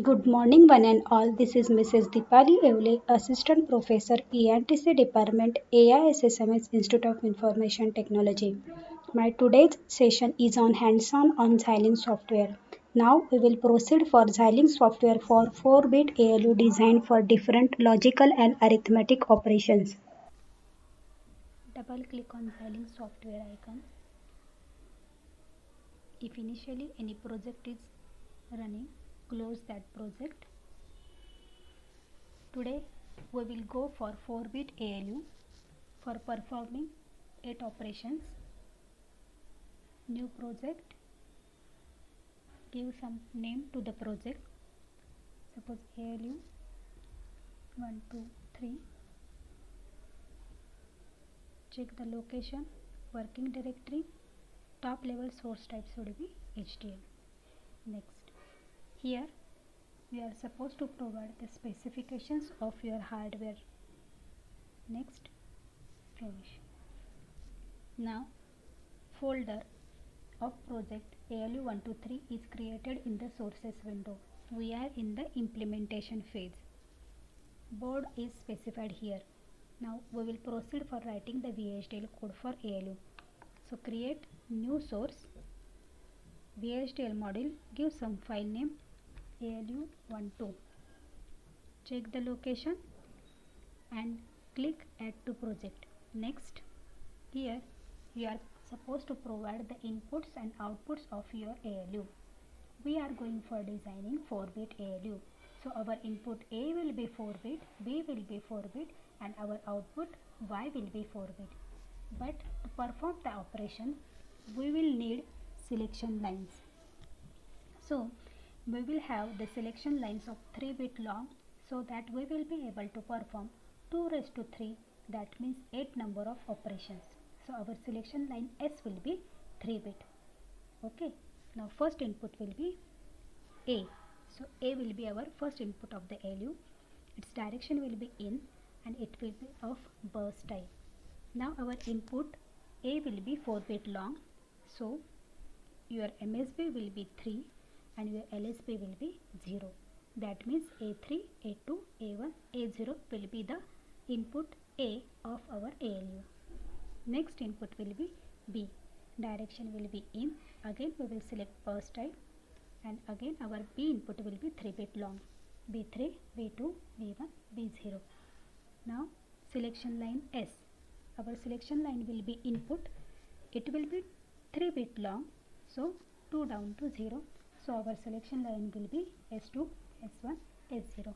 Good morning, one and all. This is Mrs. Dipali Evle, Assistant Professor, ENTC Department, AISSMS Institute of Information Technology. My today's session is on hands-on on Xilinx software. Now we will proceed for Xilinx software for 4-bit ALU designed for different logical and arithmetic operations. Double click on Xilinx software icon. If initially any project is running, close that project. Today we will go for 4-bit ALU for performing 8 operations. New project, give some name to the project, suppose ALU 1 2 3. Check the location, working directory, top level source type should be HDL. Next, here we are supposed to provide the specifications of your hardware. Next, finish. Now folder of project ALU123 is created in the sources window. We are in the implementation phase. Board is specified here. Now we will proceed for writing the VHDL code for ALU. So create new source, VHDL module, give some file name ALU12. Check the location and click add to project. Next, here you are supposed to provide the inputs and outputs of your ALU. We are going for designing 4-bit ALU. So our input A will be 4-bit, B will be 4-bit, and our output Y will be 4-bit. But to perform the operation, we will need selection lines. So we will have the selection lines of 3-bit long, so that we will be able to perform 2 raised to 3, that means 8 number of operations. So our selection line S will be 3-bit. Okay. Now first input will be A. So A will be our first input of the ALU. Its direction will be in and it will be of burst type. Now our input A will be 4-bit long. So your MSB will be 3 and your LSB will be 0. That means A3, A2, A1, A0 will be the input A of our ALU. Next input will be B. Direction will be in. Again we will select burst type and again our B input will be 3-bit long. B3, B2, B1, B0. Now selection line S. Our selection line will be input. It will be 3-bit long. So 2 down to 0. So our selection line will be S2, S1, S0.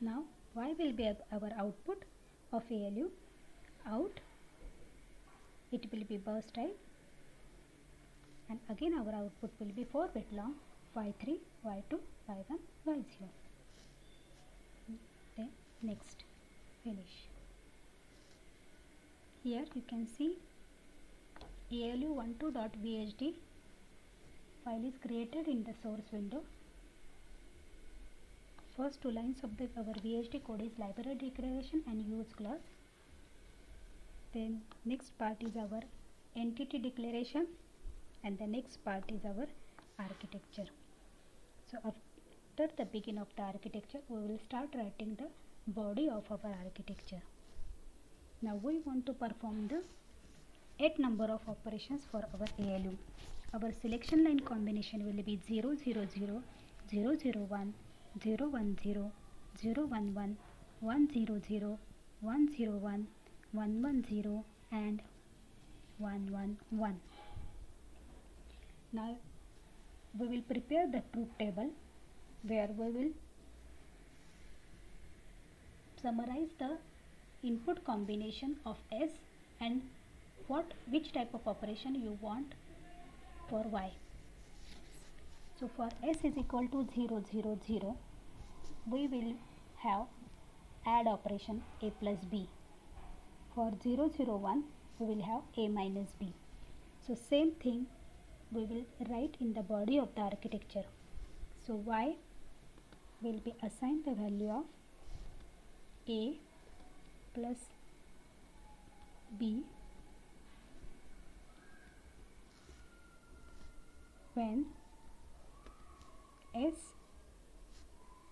Now Y will be our output of ALU. Out, it will be burst type and again our output will be 4-bit long, Y3, Y2, Y1, Y0. Then next, finish. Here you can see ALU12.vhd file is created in the source window. First 2 lines of our VHD code is library declaration and use class. Then next part is our entity declaration and the next part is our architecture. So after the begin of the architecture, we will start writing the body of our architecture. Now we want to perform the 8 number of operations for our ALU. Our selection line combination will be 0, 0, 0, 0, 0, 1, 0, 1, 0, 0, 1, 1, 1, 0, 0, 1, 0, 1, 1, 1, 0 and 1, 1, 1. Now we will prepare the truth table where we will summarize the input combination of S and which type of operation you want for Y. So for S is equal to 0, 0, 0, we will have add operation A plus B. For 0, 0, 1, we will have A minus B. So same thing we will write in the body of the architecture. So Y will be assigned the value of A plus B when S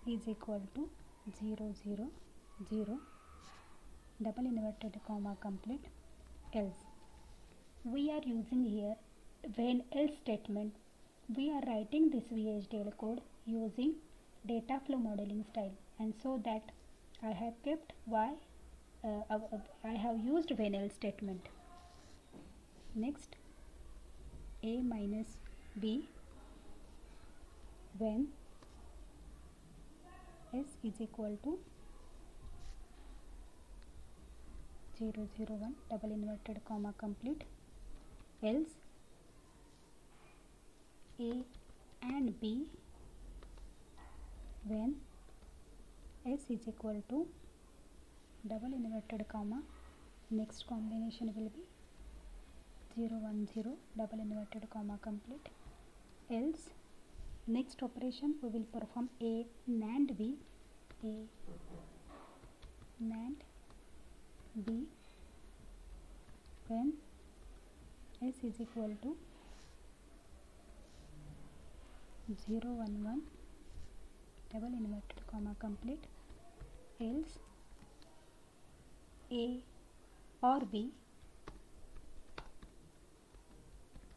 is equal to 0 0 0 double inverted comma complete else. We are using here when else statement. We are writing this VHDL code using data flow modeling style, and so that I have kept I have used when else statement. Next, A minus B when S is equal to 0 0 1 double inverted comma complete else A and B when S is equal to double inverted comma, next combination will be 0 1 0 double inverted comma complete else. Next operation we will perform A NAND B, A NAND B when S is equal to 0 1 1 double inverted comma complete else A or B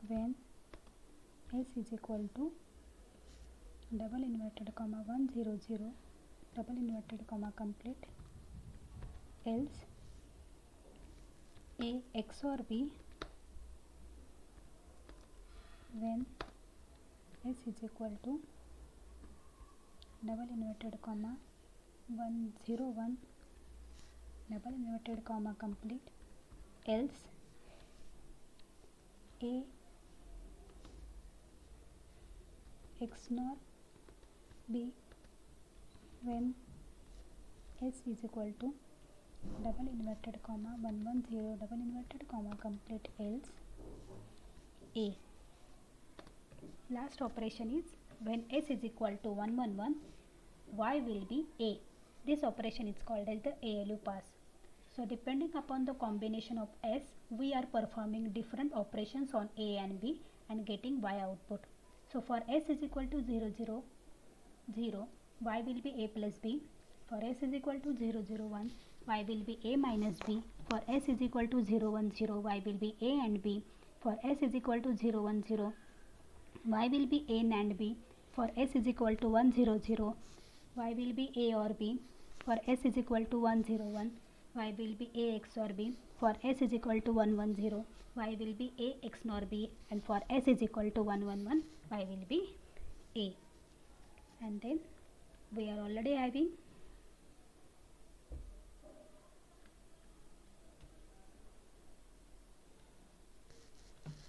when S is equal to double inverted comma 1 0 0 double inverted comma complete else A XOR B when S is equal to double inverted comma 1 0 1 double inverted comma complete else A XNOR B when S is equal to double inverted comma 1 1 0 double inverted comma complete else A. Last operation is when S is equal to 1 1 1 Y will be A. This operation is called as the ALU pass. So depending upon the combination of S, we are performing different operations on A and B and getting Y output. So for S is equal to 0 0 0, Y will be A plus B. For S is equal to 0 0 1, Y will be A minus B. For S is equal to 0 1 0, Y will be A and B. For S is equal to 0 1 0, Y will be A and B. For S is equal to 1 0 0, Y will be A or B. For S is equal to 1 0 1, Y will be A XOR B. For S is equal to 1 1 0, Y will be A XOR B. And for S is equal to 1 1 1, Y will be A. And then we are already having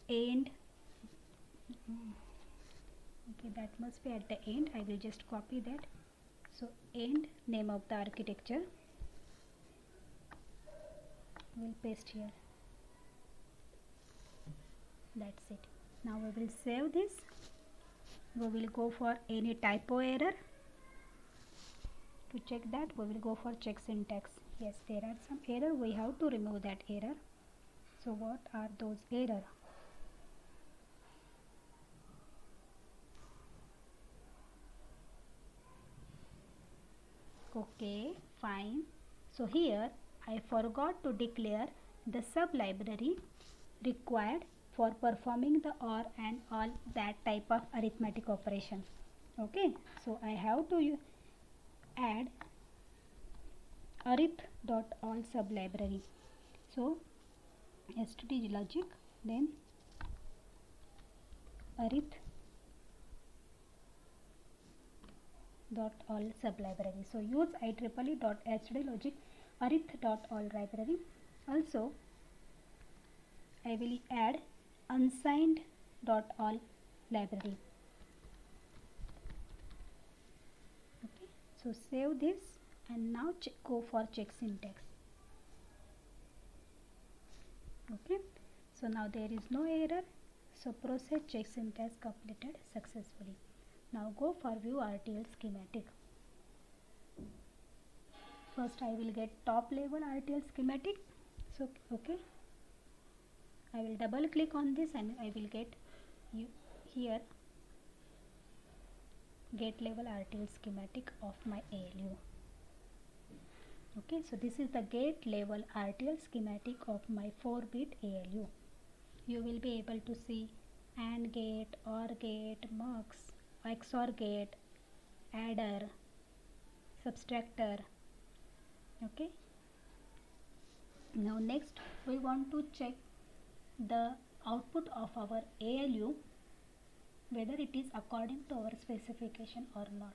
and okay, that must be at the end. I will just copy that. So end name of the architecture will paste here. That's it. Now we will save this. We will go for any typo error. To check that, we will go for check syntax. Yes, there are some error. We have to remove that error. So what are those error? Okay, fine. So here I forgot to declare the sub library required for performing the OR and all that type of arithmetic operation. Okay, so I have to add arith.all sub library. So std logic, then arith dot all sub library. So use IEEE dot std logic arith dot all library. Also I will add unsigned dot all library. Okay, so save this and now go for check syntax. Okay, so now there is no error. So process check syntax completed successfully. Now go for view RTL schematic. First I will get top level RTL schematic. So okay, I will double click on this and I will get here gate level RTL schematic of my ALU. Okay, so this is the gate level RTL schematic of my 4-bit ALU. You will be able to see AND gate, OR gate, MUX, XOR gate, adder, subtractor. Okay, now next we want to check the output of our ALU, whether it is according to our specification or not.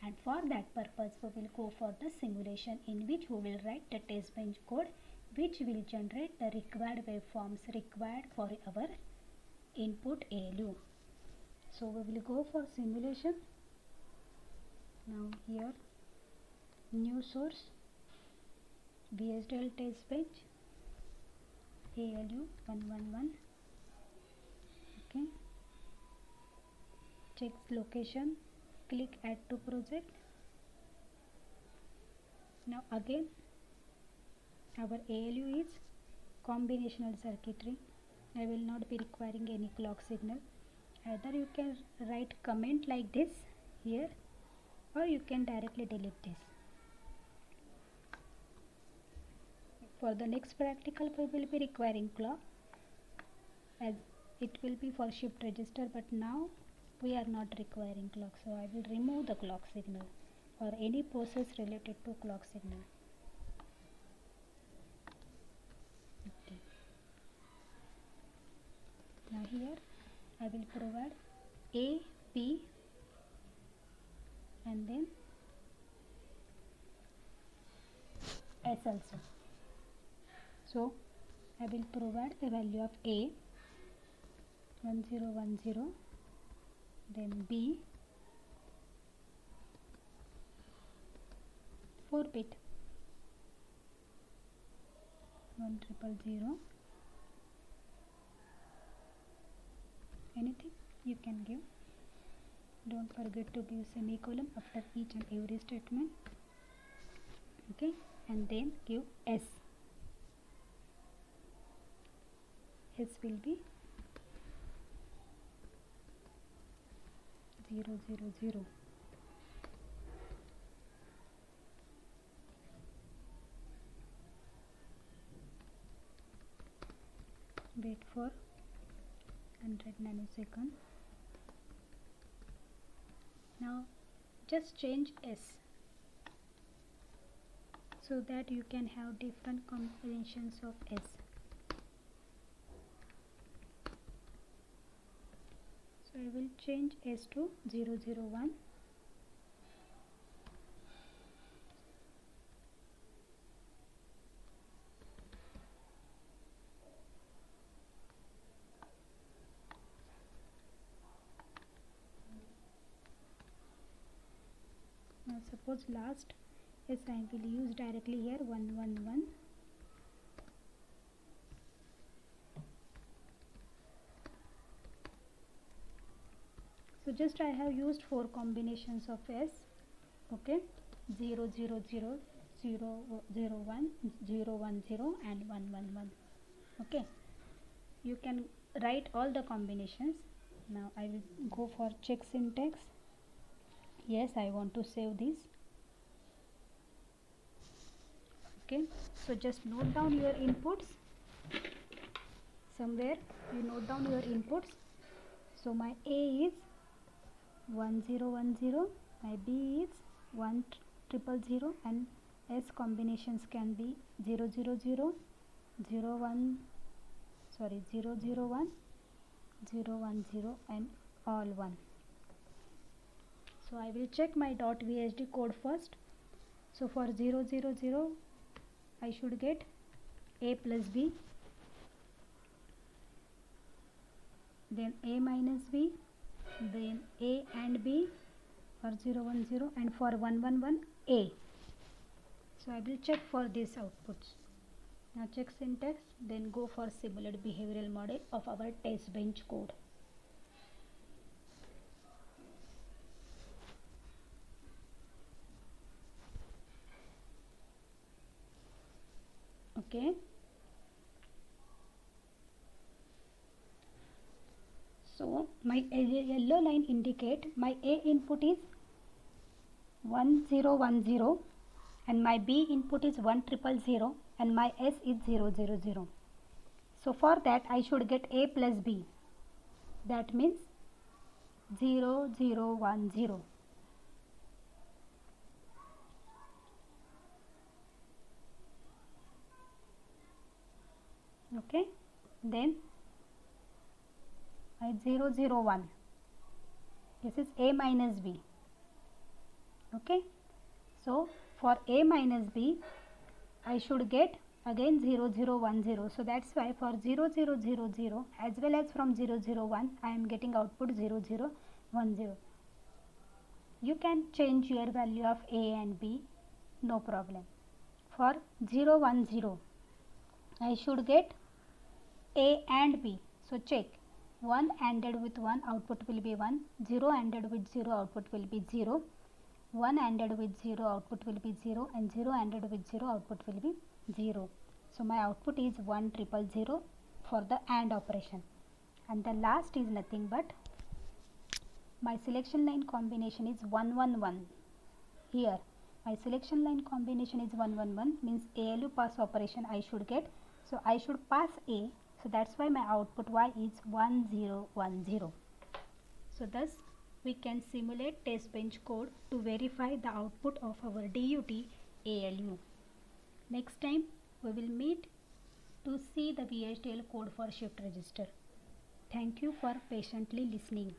And for that purpose we will go for the simulation, in which we will write the test bench code which will generate the required waveforms required for our input ALU. So we will go for simulation. Now here, new source, VHDL test bench, ALU 111. Okay, check location, click add to project. Now again our ALU is combinational circuitry. I will not be requiring any clock signal. Either you can write comment like this here, or you can directly delete this. For the next practical we will be requiring clock, as it will be for shift register, but now we are not requiring clock, so I will remove the clock signal or any process related to clock signal. Okay. Now here I will provide A, B and then S also. So I will provide the value of A 1010, then B 4-bit 1000. Anything you can give. Don't forget to give semicolon after each and every statement. Okay, and then give S. S will be 000. Wait for 100 nanoseconds. Now just change S so that you can have different combinations of S. So I will change S to 001. Now suppose last S I will use directly here 111. So just I have used 4 combinations of S. Okay, 000, 001, 010 and 111. Okay, you can write all the combinations. Now I will go for check syntax. Yes, I want to save this. Okay, so just note down your inputs. Somewhere you note down your inputs. So my A is 1010, my B is 1000, and S combinations can be 000, 001, 001, 010 and all 1. So I will check my .vsd code first. So for 000 I should get A plus B, then A minus B, then A and B for 010, and for 111 A. So I will check for these outputs. Now check syntax, then go for simulate behavioral model of our test bench code. Okay, so my yellow line indicate my A input is 1010 and my B input is 1000 and my S is 000. So for that I should get A plus B, that means 0010. Okay, then 001, this is A minus B. Okay, so for A minus B I should get again 0010. So that's why for 0000 as well as from 001 I am getting output 0010. You can change your value of A and B, no problem. For 010 I should get A and B. So check, 1 ANDed with 1 output will be 1, 0 ANDed with 0 output will be 0, 1 ANDed with 0 output will be 0 and 0 ANDed with 0 output will be 0. So my output is 1000 for the AND operation, and the last is nothing but my selection line combination is 111. Here my selection line combination is 111, means ALU pass operation I should get. So I should pass A, so that's why my output Y is 1010. So thus we can simulate test bench code to verify the output of our DUT ALU. Next time we will meet to see the VHDL code for shift register. Thank you for patiently listening.